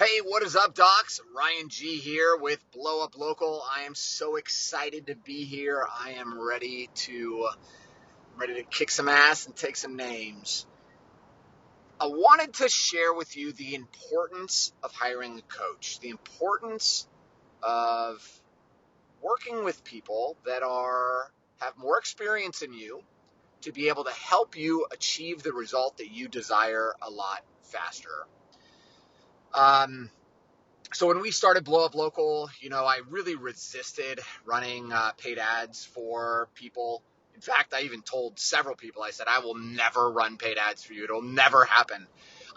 Hey, what is up, docs? Ryan G here with BlowUp Local. I am so excited to be here. I am ready to kick some ass and take some names. I wanted to share with you the importance of hiring a coach, the importance of working with people that have more experience than you to be able to help you achieve the result that you desire a lot faster. So when we started BlowUp Local, I really resisted running paid ads for people. In fact, I even told several people, I said, I will never run paid ads for you. It'll never happen.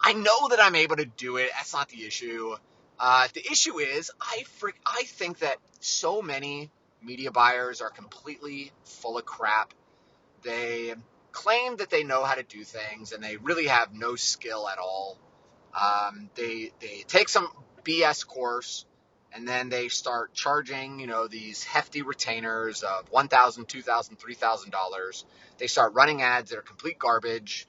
I know that I'm able to do it. That's not the issue. The issue is I think that so many media buyers are completely full of crap. They claim that they know how to do things, and they really have no skill at all. They take some BS course, and then they start charging, these hefty retainers of $1,000, $2,000, $3,000. They start running ads that are complete garbage,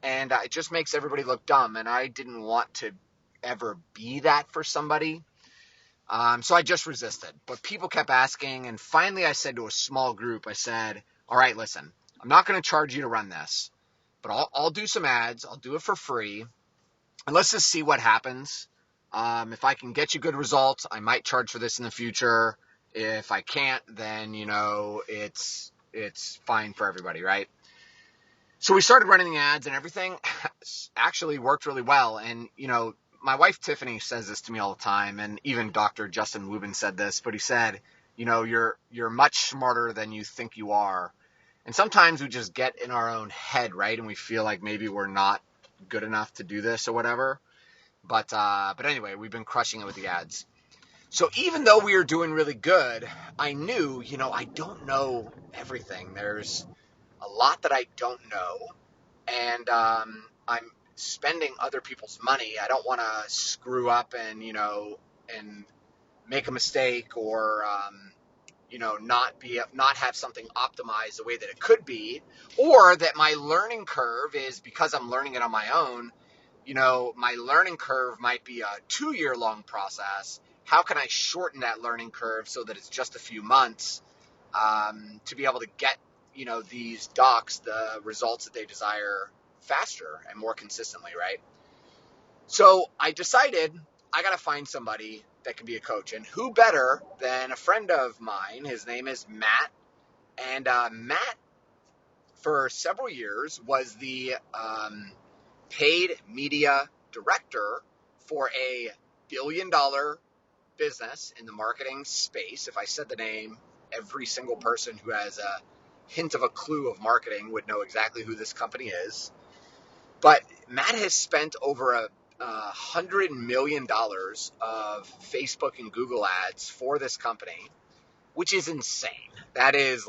and it just makes everybody look dumb. And I didn't want to ever be that for somebody. So I just resisted. But people kept asking, and finally I said to a small group, I said, all right, listen, I'm not going to charge you to run this, but I'll do some ads. I'll do it for free. And let's just see what happens. If I can get you good results, I might charge for this in the future. If I can't, then, it's fine for everybody, right? So we started running the ads, and everything actually worked really well. And, my wife Tiffany says this to me all the time, and even Dr. Justin Lubin said this, but he said, you're much smarter than you think you are. And sometimes we just get in our own head, right? And we feel like maybe we're not good enough to do this or whatever. But anyway, we've been crushing it with the ads. So even though we were doing really good, I knew, I don't know everything. There's a lot that I don't know, and I'm spending other people's money. I don't want to screw up and and make a mistake, or not have something optimized the way that it could be, or that my learning curve is, because I'm learning it on my own. My learning curve might be a 2-year long process. How can I shorten that learning curve so that it's just a few months, to be able to get, these docs the results that they desire faster and more consistently, right? So I decided I got to find somebody that can be a coach. And who better than a friend of mine? His name is Matt. And Matt, for several years, was the paid media director for a billion-dollar business in the marketing space. If I said the name, every single person who has a hint of a clue of marketing would know exactly who this company is. But Matt has spent over $100 million of Facebook and Google ads for this company, which is insane. That is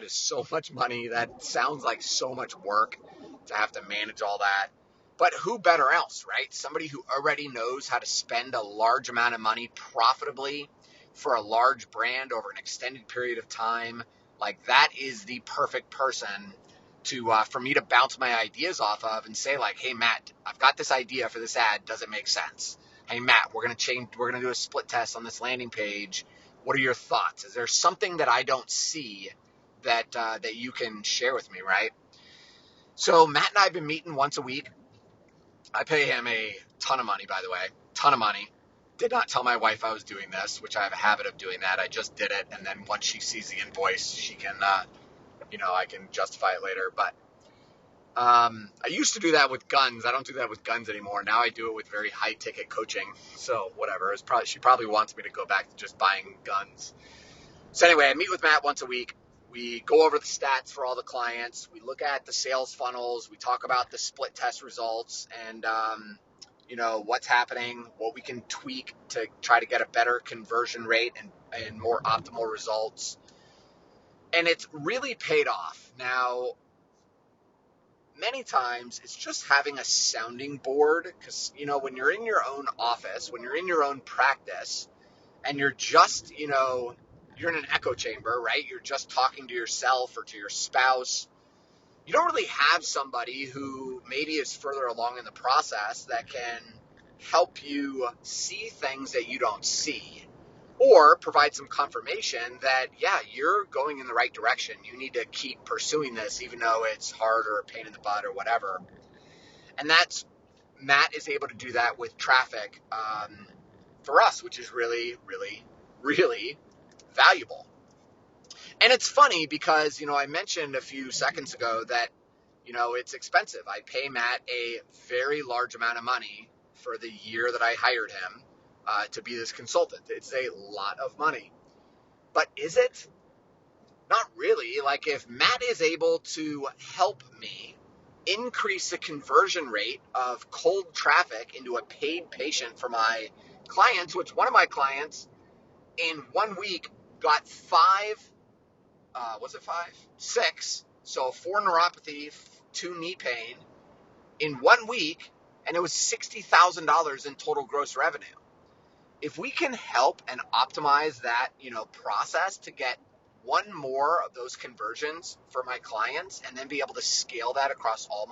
so much money. That sounds like so much work to have to manage all that. But who better else, right? Somebody who already knows how to spend a large amount of money profitably for a large brand over an extended period of time. Like, that is the perfect person to for me to bounce my ideas off of and say, like, hey, Matt, I've got this idea for this ad. Does it make sense? Hey, Matt, we're going to do a split test on this landing page. What are your thoughts? Is there something that I don't see that you can share with me, right? So Matt and I have been meeting once a week. I pay him a ton of money, by the way, ton of money. Did not tell my wife I was doing this, which I have a habit of doing that. I just did it, and then once she sees the invoice, she can, I can justify it later. But I used to do that with guns. I don't do that with guns anymore. Now I do it with very high-ticket coaching. So whatever. She probably wants me to go back to just buying guns. So anyway, I meet with Matt once a week. We go over the stats for all the clients. We look at the sales funnels. We talk about the split test results and, what's happening, what we can tweak to try to get a better conversion rate and more optimal results. And it's really paid off. Now, many times it's just having a sounding board because, when you're in your own office, when you're in your own practice, and you're just, you're in an echo chamber, right? You're just talking to yourself or to your spouse. You don't really have somebody who maybe is further along in the process that can help you see things that you don't see, or provide some confirmation that, yeah, you're going in the right direction. You need to keep pursuing this, even though it's hard or a pain in the butt or whatever. And Matt is able to do that with traffic for us, which is really, really, really valuable. And it's funny because, I mentioned a few seconds ago that, it's expensive. I pay Matt a very large amount of money for the year that I hired him to be this consultant. It's a lot of money. But is it? Not really. Like, if Matt is able to help me increase the conversion rate of cold traffic into a paid patient for my clients, which one of my clients in 1 week got six, so 4 neuropathy, 2 knee pain in 1 week, and it was $60,000 in total gross revenue. If we can help and optimize that, process to get one more of those conversions for my clients, and then be able to scale that across all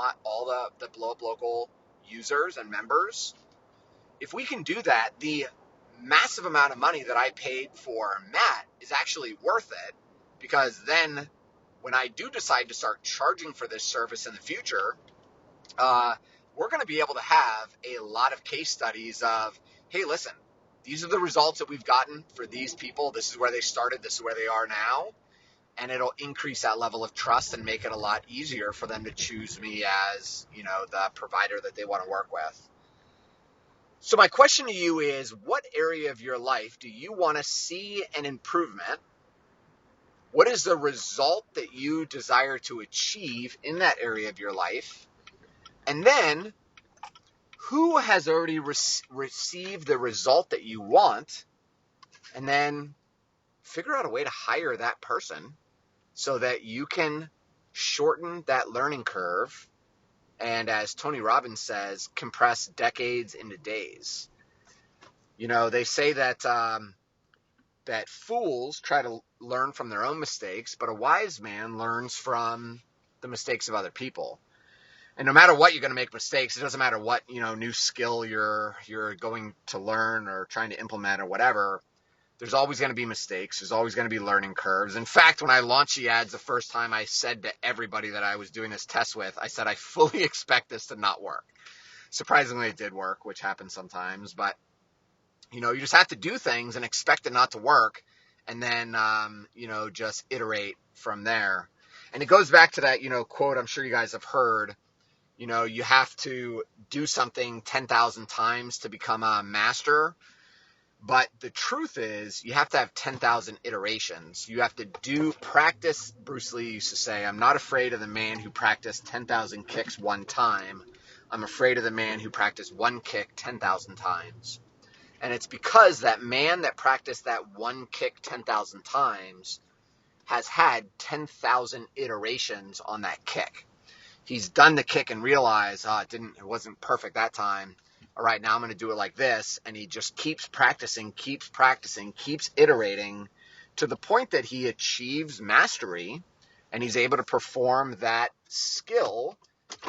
the BlowUp Local users and members, if we can do that, the massive amount of money that I paid for Matt is actually worth it, because then when I do decide to start charging for this service in the future, we're going to be able to have a lot of case studies of, hey, listen, these are the results that we've gotten for these people. This is where they started. This is where they are now. And it'll increase that level of trust and make it a lot easier for them to choose me as, the provider that they want to work with. So my question to you is, what area of your life do you want to see an improvement? What is the result that you desire to achieve in that area of your life? And then, who has already received the result that you want? And then figure out a way to hire that person so that you can shorten that learning curve. And as Tony Robbins says, compress decades into days. They say that that fools try to learn from their own mistakes, but a wise man learns from the mistakes of other people. And no matter what, you're going to make mistakes. It doesn't matter what, new skill you're going to learn or trying to implement or whatever. There's always going to be mistakes. There's always going to be learning curves. In fact, when I launched the ads the first time, I said to everybody that I was doing this test with, I said, I fully expect this to not work. Surprisingly, it did work, which happens sometimes. But, you just have to do things and expect it not to work. And then, just iterate from there. And it goes back to that, quote I'm sure you guys have heard. You have to do something 10,000 times to become a master. But the truth is, you have to have 10,000 iterations. You have to practice. Bruce Lee used to say, I'm not afraid of the man who practiced 10,000 kicks one time. I'm afraid of the man who practiced one kick 10,000 times. And it's because that man that practiced that one kick 10,000 times has had 10,000 iterations on that kick. He's done the kick and realized, it wasn't perfect that time. All right, now I'm going to do it like this. And he just keeps practicing, keeps iterating to the point that he achieves mastery and he's able to perform that skill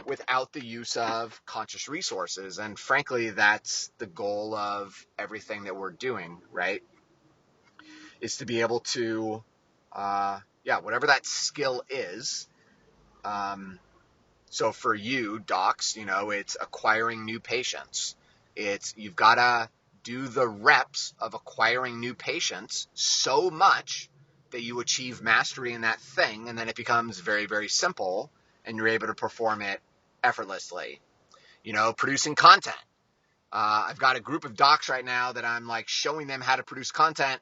without the use of conscious resources. And frankly, that's the goal of everything that we're doing, right? Is to be able to, whatever that skill is. So for you, docs, it's acquiring new patients. You've got to do the reps of acquiring new patients so much that you achieve mastery in that thing, and then it becomes very, very simple, and you're able to perform it effortlessly. Producing content. I've got a group of docs right now that I'm showing them how to produce content,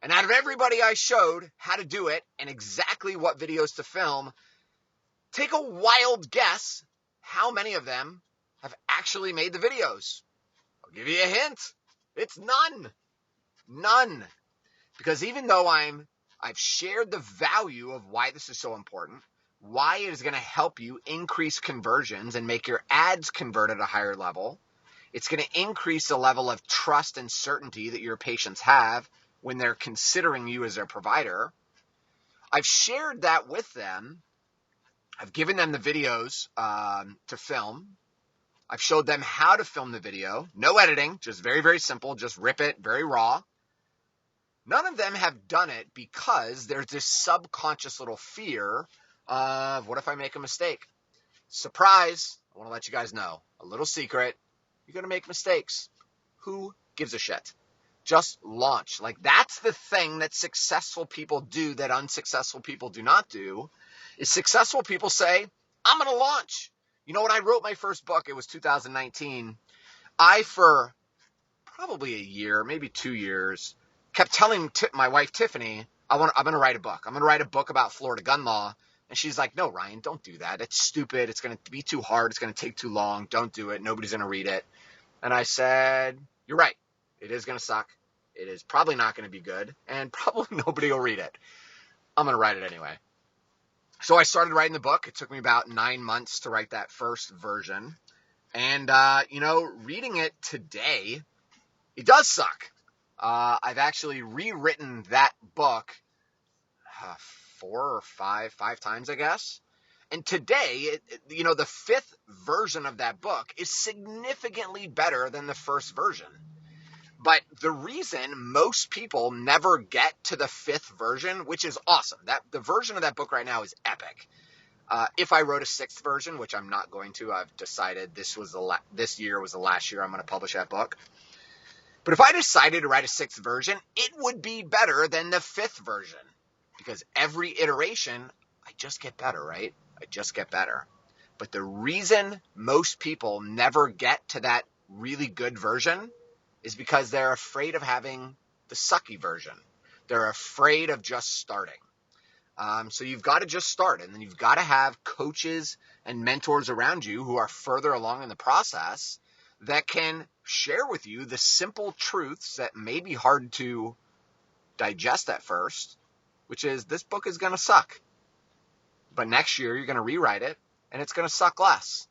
and out of everybody I showed how to do it and exactly what videos to film, take a wild guess how many of them have actually made the videos. I'll give you a hint. It's none. None. Because even though I've shared the value of why this is so important, why it is going to help you increase conversions and make your ads convert at a higher level, it's going to increase the level of trust and certainty that your patients have when they're considering you as their provider. I've shared that with them. I've given them the videos to film. I've showed them how to film the video. No editing, just very, very simple. Just rip it, very raw. None of them have done it because there's this subconscious little fear of, what if I make a mistake? Surprise, I want to let you guys know, a little secret, you're going to make mistakes. Who gives a shit? Just launch. Like, that's the thing that successful people do that unsuccessful people do not do, is successful people say, I'm going to launch. You know, when I wrote my first book, it was 2019, for probably a year, maybe 2 years, kept telling my wife, Tiffany, I'm going to write a book. I'm going to write a book about Florida gun law. And she's like, no, Ryan, don't do that. It's stupid. It's going to be too hard. It's going to take too long. Don't do it. Nobody's going to read it. And I said, you're right. It is going to suck. It is probably not going to be good. And probably nobody will read it. I'm going to write it anyway. So I started writing the book. It took me about 9 months to write that first version. And, reading it today, it does suck. I've actually rewritten that book 4 or 5 times, I guess. And today, the fifth version of that book is significantly better than the first version. But the reason most people never get to the fifth version, which is awesome, that the version of that book right now is epic. If I wrote a sixth version, which I'm not going to, I've decided this year was the last year I'm going to publish that book. But if I decided to write a sixth version, it would be better than the fifth version, because every iteration, I just get better, right? I just get better. But the reason most people never get to that really good version is because they're afraid of having the sucky version. They're afraid of just starting. So you've got to just start, and then you've got to have coaches and mentors around you who are further along in the process that can share with you the simple truths that may be hard to digest at first, which is this book is going to suck. But next year you're going to rewrite it and it's going to suck less.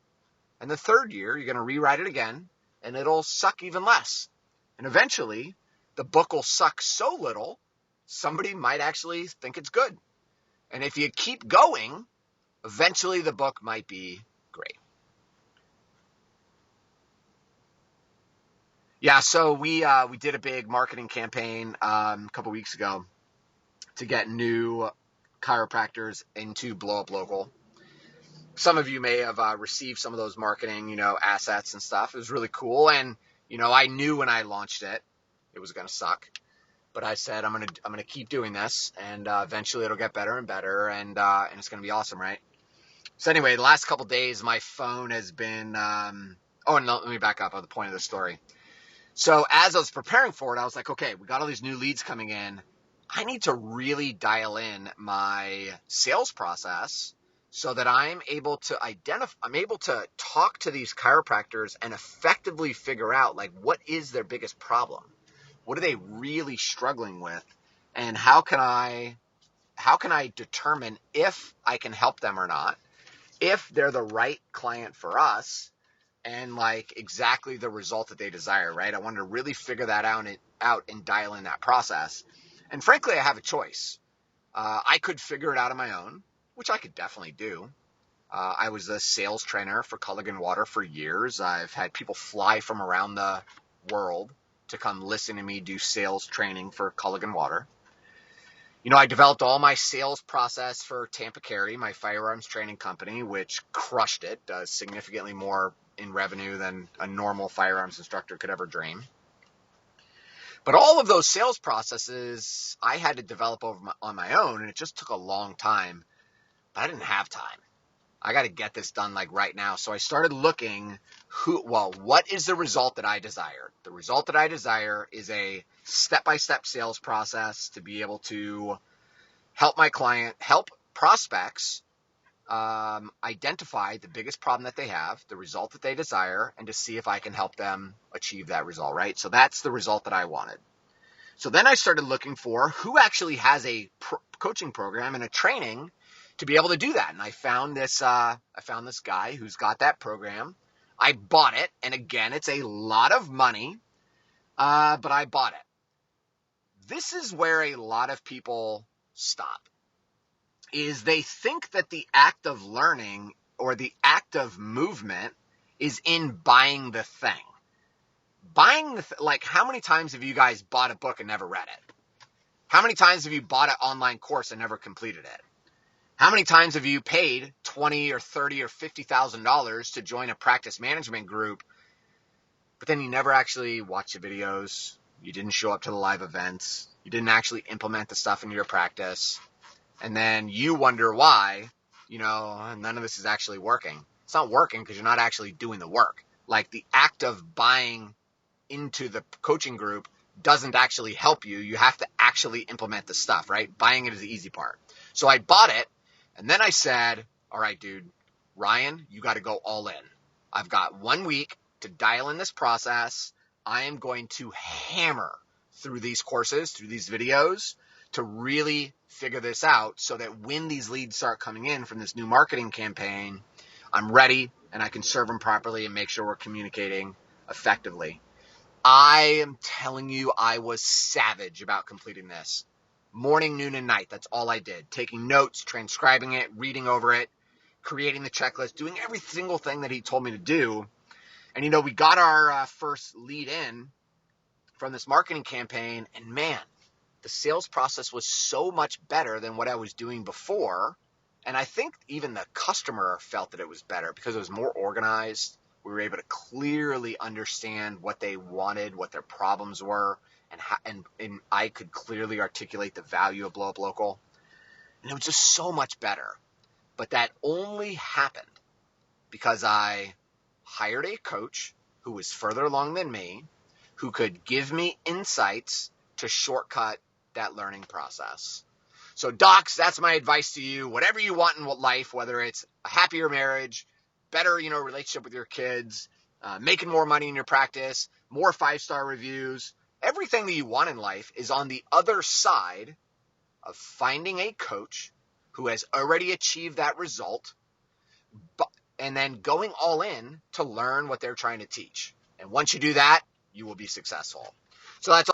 And the third year you're going to rewrite it again and it'll suck even less. And eventually the book will suck so little, somebody might actually think it's good. And if you keep going, eventually the book might be great. Yeah, so we did a big marketing campaign a couple weeks ago to get new chiropractors into BlowUp Local. Some of you may have received some of those marketing, assets and stuff. It was really cool, and I knew when I launched it, it was going to suck. But I said I'm gonna keep doing this, and eventually it'll get better and better, and it's going to be awesome, right? So anyway, the last couple days, my phone has been. And let me back up on the point of the story. So as I was preparing for it, I was like, okay, we got all these new leads coming in. I need to really dial in my sales process so that I'm able to talk to these chiropractors and effectively figure out, like, what is their biggest problem? What are they really struggling with? And how can I determine if I can help them or not, if they're the right client for us, and like exactly the result that they desire, right? I wanted to really figure that out and dial in that process. And frankly, I have a choice. I could figure it out on my own, which I could definitely do. I was a sales trainer for Culligan Water for years. I've had people fly from around the world to come listen to me do sales training for Culligan Water. I developed all my sales process for Tampa Carry, my firearms training company, which crushed it, does significantly more in revenue than a normal firearms instructor could ever dream. But all of those sales processes I had to develop on my own, and it just took a long time. But I didn't have time. I got to get this done like right now. So I started looking, what is the result that I desire? The result that I desire is a step-by-step sales process to be able to help prospects identify the biggest problem that they have, the result that they desire, and to see if I can help them achieve that result, right? So that's the result that I wanted. So then I started looking for who actually has a coaching program and a training to be able to do that. And I found this guy who's got that program. I bought it. And again, it's a lot of money, but I bought it. This is where a lot of people stop, is they think that the act of learning or the act of movement is in buying the thing. Like, how many times have you guys bought a book and never read it? How many times have you bought an online course and never completed it? How many times have you paid $20 or $30 or $50,000 to join a practice management group, but then you never actually watched the videos, you didn't show up to the live events, you didn't actually implement the stuff into your practice, and then you wonder why, none of this is actually working. It's not working because you're not actually doing the work. Like, the act of buying into the coaching group doesn't actually help you. You have to actually implement the stuff, right? Buying it is the easy part. So I bought it, and then I said, all right, dude, Ryan, you got to go all in. I've got 1 week to dial in this process. I am going to hammer through these courses, through these videos, to really figure this out so that when these leads start coming in from this new marketing campaign, I'm ready and I can serve them properly and make sure we're communicating effectively. I am telling you, I was savage about completing this. Morning, noon, and night. That's all I did. Taking notes, transcribing it, reading over it, creating the checklist, doing every single thing that he told me to do. And, we got our first lead in from this marketing campaign. And, man, the sales process was so much better than what I was doing before. And I think even the customer felt that it was better because it was more organized. We were able to clearly understand what they wanted, what their problems were, and I could clearly articulate the value of BlowUp Local. And it was just so much better. But that only happened because I hired a coach who was further along than me, who could give me insights to shortcut that learning process. So, docs, that's my advice to you. Whatever you want in life, whether it's a happier marriage, better, relationship with your kids, making more money in your practice, more 5-star reviews, everything that you want in life is on the other side of finding a coach who has already achieved that result, and then going all in to learn what they're trying to teach. And once you do that, you will be successful. So that's all.